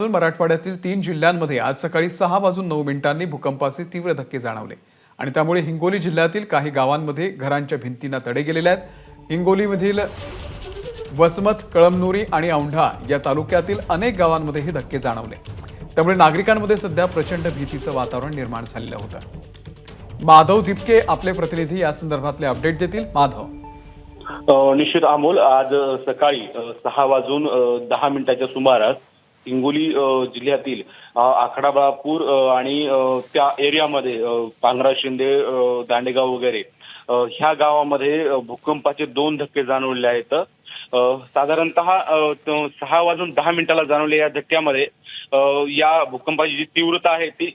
मराठवाड्यातील 3 जिल्ह्यांमध्ये आज सकाळी 6:09 भूकंपाचे तीव्र धक्के जाणवले आणि त्यामुळे हिंगोली जिल्ह्यातील काही गावांमध्ये घरांच्या भिंतींना तडे गेलेले आहेत। हिंगोलीमधील वसमत, कळमनुरी आणि औंढा या तालुक्यातील अनेक गावांमध्ये हे धक्के जाणवले। त्यामुळे नागरिकांमध्ये सध्या प्रचंड भीतीचं वातावरण निर्माण झालेलं होतं। माधव दिपके आपले प्रतिनिधी या संदर्भातले अपडेट देतील। माधव, निश्चित अमोल, आज सकाळी 6:10 सुमारास हिंगोली जिल्ह्यातील आखडाबापूर आणि त्या एरियामध्ये पांगरा, शिंदे, दांडेगाव वगैरे ह्या गावामध्ये भूकंपाचे 2 धक्के जाणवले आहेत। साधारणतः 6:10 जाणवले या धक्क्यामध्ये या भूकंपाची जी तीव्रता आहे ती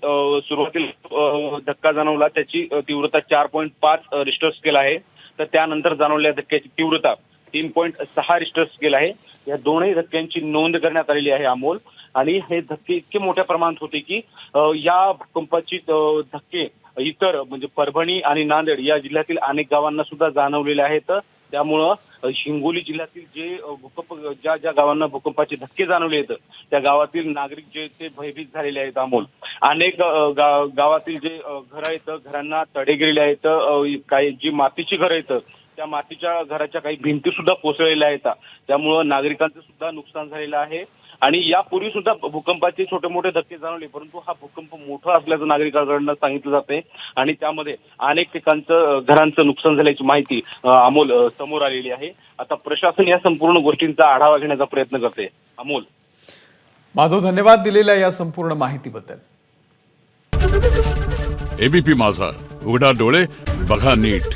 सुरुवातीला धक्का जाणवला त्याची तीव्रता 4.5 रिश्टर स्केल आहे। तर त्यानंतर जाणवलेल्या धक्क्याची तीव्रता 3.6 रिश्टर स्केल आहे। या दोन्ही धक्क्यांची नोंद करण्यात आलेली आहे अमोल। आणि हे धक्के इतके मोठ्या प्रमाणात होते की या भूकंपाची धक्के इतर म्हणजे परभणी आणि नांदेड या जिल्ह्यातील अनेक गावांना सुद्धा जाणवलेले आहेत। त्यामुळं हिंगोली जिल्ह्यातील जे ज्या गावांना भूकंपाचे धक्के जाणवले आहेत त्या गावातील नागरिक जे ते भयभीत झालेले आहेत अमोल। अनेक गावातील जे घरं आहेत घरांना तडे गेलेले आहेत। काही जी मातीची घरं आहेत त्या मातीच्या घराच्या काही भिंती सुद्धा कोसळलेल्या आहेत। त्यामुळं नागरिकांचं सुद्धा नुकसान झालेलं आहे। आणि यापूर्वी सुद्धा भूकंपाचे छोटे मोठे धक्के जाणवले, परंतु हा भूकंप मोठा असल्याचं नागरिकांकडून सांगितलं जाते आणि त्यामध्ये अनेक ठिकाणचं घरांचं नुकसान झाल्याची माहिती अमोल समोर आलेली आहे। आता प्रशासन या संपूर्ण गोष्टींचा आढावा घेण्याचा प्रयत्न करते। अमोल, माधव, धन्यवाद दिलेल्या या संपूर्ण माहितीबद्दल। एबीपी माझा, उघडा डोळे बघा नीट।